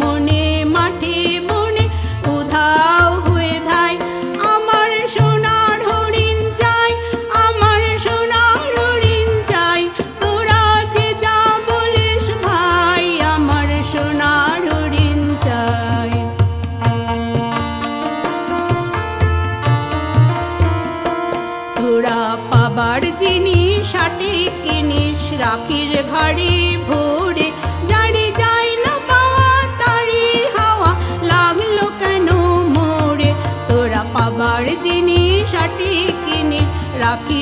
মনে মাঠে বনে উধাও হয়ে ধায়। আমার সোনার হরিণ চাই, আমার সোনার হরিণ চাই, তোরা যে যা বলিস ভাই, আমার সোনার হরিণ চাই। তোরা পাবার জিনিস সঠিক কিনিস, রাখির ঘাড়ে ভরে, যারে যাই না পাওয়া তারি হাওয়া লাগলো কেন মোরে। তোরা পাবার জিনিস সঠিক কিনিস, রাখি